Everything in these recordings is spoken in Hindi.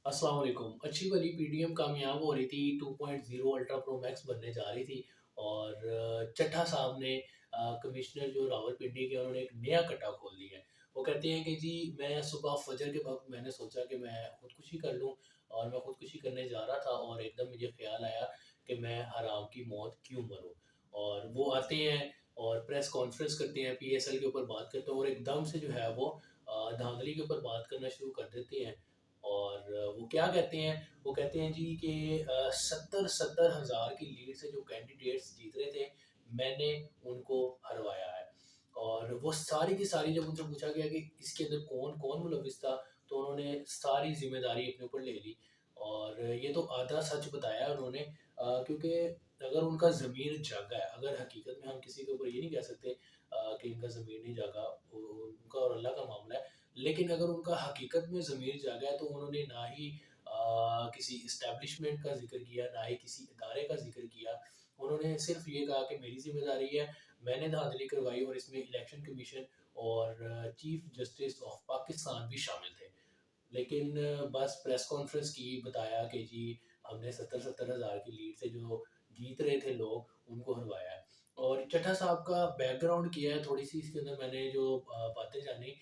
अस्सलाम वालेकुम। अच्छी वाली पीडीएम कामयाब हो रही थी, 2.0 अल्ट्रा प्रो मैक्स बनने जा रही थी और चड्ढा साहब ने कमिश्नर जो रावलपिंडी के उन्होंने एक नया कट्टा खोल दिया है। वो कहते हैं कि जी मैं सुबह फजर के वक़्त मैंने सोचा कि मैं खुदकुशी कर लूँ और मैं खुदकुशी करने जा रहा था और एकदम मुझे ख़्याल आया कि मैं हराम की मौत क्यों मरूँ? और वो आते हैं और प्रेस कॉन्फ्रेंस करते हैं, पीएसएल के ऊपर बात करते हैं और एकदम से जो है वो धांधली के ऊपर बात करना शुरू कर देते हैं। और वो क्या कहते हैं, वो कहते हैं जी कि 70-70 हज़ार की लीड से जो कैंडिडेट्स जीत रहे थे, मैंने उनको हरवाया है। और वो सारी की सारी जब उनसे पूछा गया कि इसके अंदर कौन-कौन मुलविस था, तो उन्होंने सारी ज़िम्मेदारी अपने ऊपर ले ली। और ये तो आधा सच बताया उन्होंने क्योंकि अगर उनका ज़मीर जागा है, अगर हकीकत में हम किसी के ऊपर ये नहीं कह सकते कि इनका ज़मीर नहीं जागा, उनका और अल्लाह का मामला है। लेकिन अगर उनका हकीकत में ज़मीर जागा है तो उन्होंने ना ही किसी एस्टेब्लिशमेंट का ज़िक्र किया, ना ही किसी इदारे का ज़िक्र किया। उन्होंने सिर्फ़ ये कहा कि मेरी ज़िम्मेदारी है, मैंने धांधली करवाई और इसमें इलेक्शन कमीशन और चीफ़ जस्टिस ऑफ पाकिस्तान भी शामिल थे। लेकिन बस प्रेस कॉन्फ्रेंस की, बताया कि जी हमने 70-70 हज़ार की लीड से जो जीत रहे थे लोग, उनको हरवाया है। और चड्ढा साहब का बैकग्राउंड किया है थोड़ी-सी इसके अंदर मैंने जो बातें जानी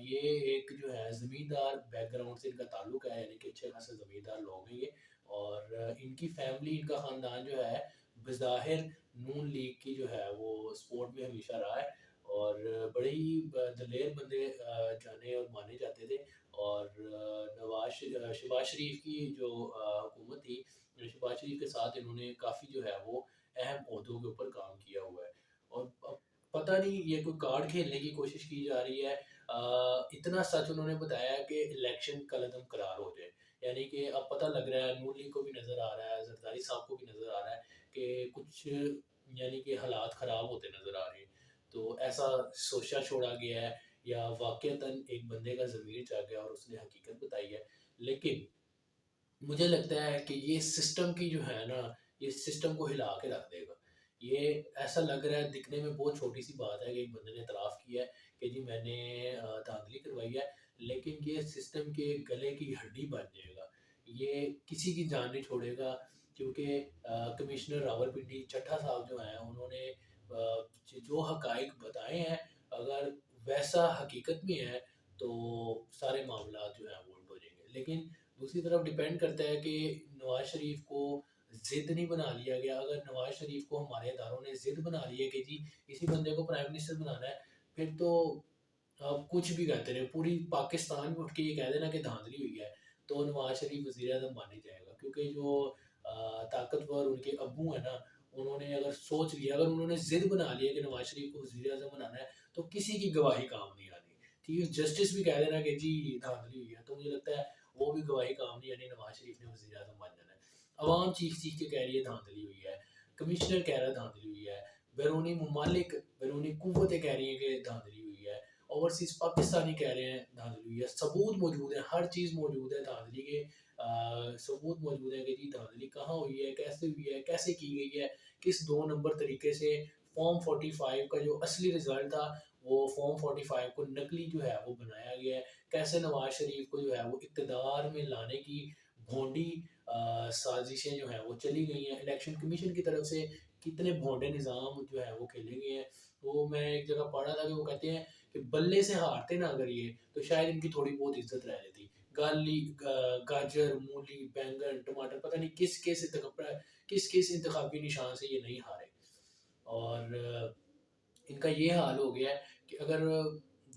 ये एक जो है ज़मींदार बैकग्राउंड से इनका ताल्लुक है, यानी कि अच्छे खासे ज़मींदार लोग हैं ये। और इनकी फैमिली, इनका ख़ानदान जो है बज़ाहिर नून लीग की जो है वो सपोर्ट में हमेशा रहा है और बड़े ही दलेर बंदे जाने और माने जाते थे। और शहबाज शरीफ की जो हुकूमत थी, शहबाज शरीफ के साथ इन्होंने काफ़ी जो है वो अहम ओहदों के ऊपर काम किया हुआ है। और अब पता नहीं ये कोई कार्ड खेलने की कोशिश की जा रही है। इतना सच उन्होंने बताया कि इलेक्शन कल-अदम करार हो जाए। यानी कि अब पता लग रहा है, नून लीग को भी नज़र आ रहा है, ज़रदारी साहब को भी नज़र आ रहा है कि कुछ यानी कि हालात ख़राब होते नज़र आ रहे हैं। तो ऐसा सोचा छोड़ा गया है या वाक़ईतन एक बंदे का ज़मीर जाग गया और उसने हकीकत बताई है। लेकिन मुझे लगता है कि ये सिस्टम की जो है ना, ये सिस्टम को हिला के रख देगा। ये ऐसा लग रहा है, दिखने में बहुत छोटी-सी बात है कि एक बंदे ने इतराफ़ किया है कि जी मैंने धांधली करवाई है, लेकिन ये सिस्टम के गले की हड्डी बन जाएगा। ये किसी की जान नहीं छोड़ेगा क्योंकि कमिश्नर रावलपिंडी चड्ढा साहब जो हैं, उन्होंने जो हक़ाइक़ बताए हैं, अगर वैसा हकीकत में है, तो सारे मामलात जो हैं वो उल्ट हो जाएँगे। लेकिन दूसरी तरफ डिपेंड करता है कि नवाज़ शरीफ को ज़िद नहीं बना लिया गया। अगर नवाज़ शरीफ को हमारे इदारों ने ज़िद बना ली है कि जी इसी बंदे को प्राइम मिनिस्टर बनाना है, फिर तो आप कुछ भी कहते रहें, पूरी पाकिस्तान में उठ के ये कह देना कि धांधली हुई है, तो नवाज़ शरीफ वज़ीर-ए-आज़म बन ही जाएगा। क्योंकि जो ताकतवर उनके अब्बू हैं ना, उन्होंने अगर सोच लिया, अगर उन्होंने ज़िद बना लिया कि नवाज़ शरीफ को वज़ीर-ए-आज़म बनाना है, तो किसी की गवाही काम नहीं आनी। चीफ जस्टिस भी कह देना कि जी धांधली हुई है, तो मुझे लगता है वो भी गवाही काम नहीं आनी, नवाज़ शरीफ ने वज़ीर-ए-आज़म बन जाना है। अवाम चीख-चीख के कह रही है धांधली हुई है, कमिश्नर कह रहा है धांधली हुई है, बैरूनी ममालिक, बैरूनी कुव्वतें कह रही हैं कि धांधली हुई है, ओवरसीज़ पाकिस्तानी कह रहे हैं धांधली हुई है, सबूत मौजूद है, हर चीज़ मौजूद है धांधली के सबूत मौजूद है कि जी धांधली कहाँ हुई है, कैसे की गई है, किस 2 नंबर तरीके से फॉर्म 45 का जो असली रिज़ल्ट था, वो फॉर्म 45 को नकली जो है वो बनाया गया है। कैसे नवाज़ शरीफ को जो है वो इक़्तिदार में लाने की भोंडी साज़िशें जो हैं वो चली गई हैं। इलेक्शन कमीशन की तरफ से कितने भोंडे निज़ाम जो है वो खेले गए हैं। वो मैं एक जगह पढ़ा था कि वो कहते हैं कि बल्ले से हारते ना अगर ये, तो शायद इनकी थोड़ी बहुत इज़्ज़त रह जाती। गाजर, मूली, बैंगन, टमाटर, पता नहीं किस-किस इंतखाबी निशान से ये नहीं हारे। और इनका ये हाल हो गया है कि अगर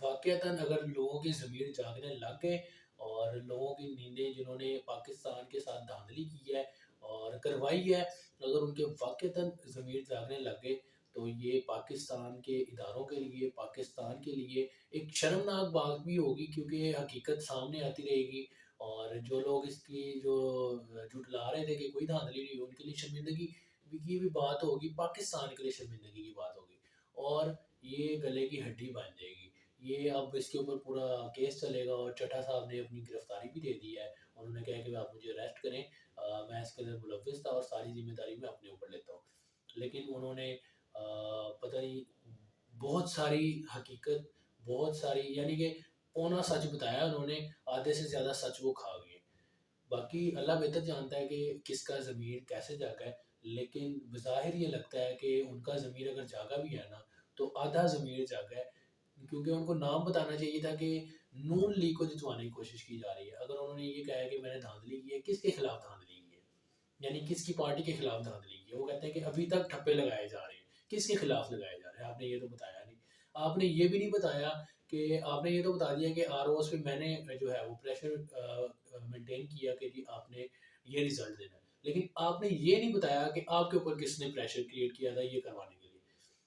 वाक़ईतन अगर लोगों के ज़मीर जागने लग गए और लोगों की नींदें जिन्होंने पाकिस्तान के साथ धांधली की है और करवाई है, अगर उनके वाक़ईतन ज़मीर जागने लग गए, तो ये पाकिस्तान के इदारों के लिए, पाकिस्तान के लिए एक शर्मनाक बात भी होगी क्योंकि हकीकत सामने आती रहेगी। और जो लोग इसकी जो झुठला रहे थे कि कोई धांधली नहीं हुई, उनके लिए शर्मिंदगी की भी बात होगी, पाकिस्तान के लिए शर्मिंदगी की बात होगी। और ये गले की हड्डी बन जाएगी। ये अब इसके ऊपर पूरा केस चलेगा और चड्ढा साहब ने अपनी गिरफ्तारी भी दे दी है। उन्होंने कहा कि आप मुझे अरेस्ट करें, मैं इसके अंदर मुलव्विस था और सारी ज़िम्मेदारी मैं अपने ऊपर लेता हूँ। लेकिन उन्होंने पता नहीं बहुत सारी हकीकत, बहुत सारी यानी कि पौना सच बताया उन्होंने, आधे से ज़्यादा सच वो खा गए। बाकी अल्लाह बेहतर जानता है कि किसका ज़मीर कैसे जागा है, लेकिन बज़ाहिर ये लगता है कि उनका ज़मीर अगर जागा भी है ना, तो आधा ज़मीर जागा है, क्योंकि उनको नाम बताना चाहिए था कि नून लीग को जितवाने की कोशिश की जा रही है। अगर उन्होंने ये कहा है कि मैंने धांधली की है, किसके खिलाफ धांधली की है? यानी किसकी पार्टी के खिलाफ धांधली की है? वो कहते हैं कि अभी तक ठप्पे लगाए जा रहे हैं। किसके खिलाफ लगाए जा रहे हैं? आपने ये तो बताया नहीं। आपने ये भी नहीं बताया कि आपने ये तो बता दिया कि आरओएस पे मैंने जो है वो प्रेशर मेंटेन किया कि जी आपने ये रिजल्ट देना है। लेकिन आपने ये नहीं बताया कि आपके ऊपर किसने प्रेशर क्रिएट किया था ये करवाने के लिए।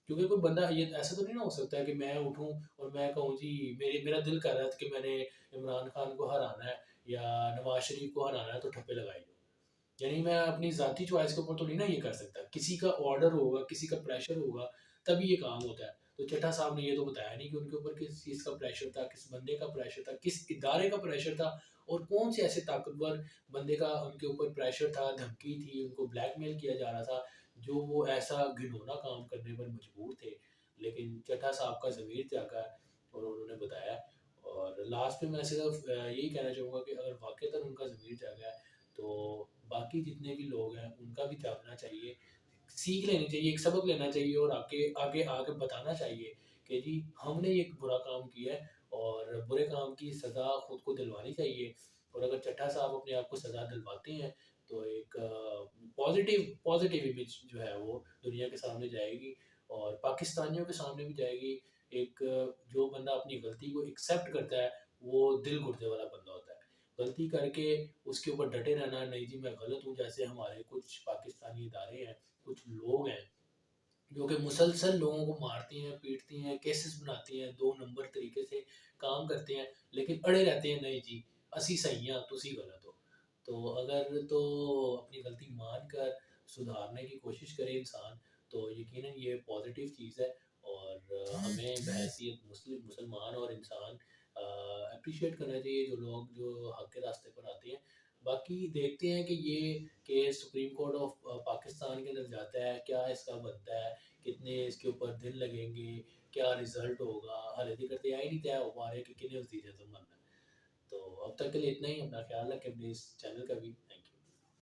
क्योंकि कोई बंदा ये ऐसा तो नहीं ना हो सकता है कि मैं उठूँ और मैं कहूँ जी मेरा दिल कर रहा था कि मैंने इमरान खान को हराना है या नवाज शरीफ को हराना है तो ठप्पे लगाए। यानी मैं अपनी ज़ाती चॉइस के ऊपर तो नहीं ना ये कर सकता। किसी का ऑर्डर होगा, किसी का प्रेशर होगा, तभी ये काम होता है। तो चड्ढा साहब ने ये तो बताया नहीं कि उनके ऊपर किस चीज़ का प्रेशर था, किस बंदे का प्रेशर था, किस इदारे का प्रेशर था और कौन से ऐसे ताकतवर बंदे का उनके ऊपर प्रेशर था, धमकी थी, उनको ब्लैकमेल किया जा रहा था, जो वो ऐसा घिनौना काम करने पर मजबूर थे। लेकिन चड्ढा साहब का ज़मीर जागा और उन्होंने बताया। और लास्ट में मैं सिर्फ यही कहना चाहूँगा कि अगर वाक़ईतन उनका ज़मीर जागा है, तो बाकी जितने भी लोग हैं उनका भी जागना चाहिए, सीख लेनी चाहिए, एक सबक लेना चाहिए और आगे आगे आके बताना चाहिए कि जी हमने ये बुरा काम किया है और बुरे काम की सज़ा खुद को दिलवानी चाहिए। और अगर चड्ढा साहब अपने आप को सज़ा दिलवाते हैं तो एक पॉजिटिव पॉजिटिव इमेज जो है वो दुनिया के सामने जाएगी और पाकिस्तानियों के सामने भी जाएगी। एक जो बंदा अपनी गलती को एक्सेप्ट करता है वो दिल गुर्दे वाला बंदा होता है। गलती करके उसके ऊपर डटे रहना, नहीं जी मैं गलत हूँ, जैसे हमारे कुछ पाकिस्तानी इदारे हैं, कुछ लोग हैं जो कि मुसलसल लोगों को मारती हैं, पीटती हैं, केसेस बनाती हैं, 2 नंबर तरीके से काम करते हैं, लेकिन अड़े रहते हैं नहीं जी, असी सही हैं, तुसी गलत हो। तो अगर तो अपनी गलती मान कर सुधारने की कोशिश करे इंसान, तो यकीनन ये पॉज़िटिव चीज़ है और हमें बहैसियत मुसलमान और इंसान एप्रिशिएट करना चाहिए जो लोग जो हक के रास्ते पर आते हैं। बाकी देखते हैं कि ये case supreme court of Pakistan के अंदर जाता है, क्या इसका बनता है, कितने इसके ऊपर दिन लगेंगे, क्या रिजल्ट होगा, हाले तक तैयार ही नहीं तय हो पा रहे कि किन्ने वज़ीर-ए-आज़म बनना है। तो अब तक के लिए इतना ही, अपना ख्याल रखें, अपने इस चैनल का भी। Thank you.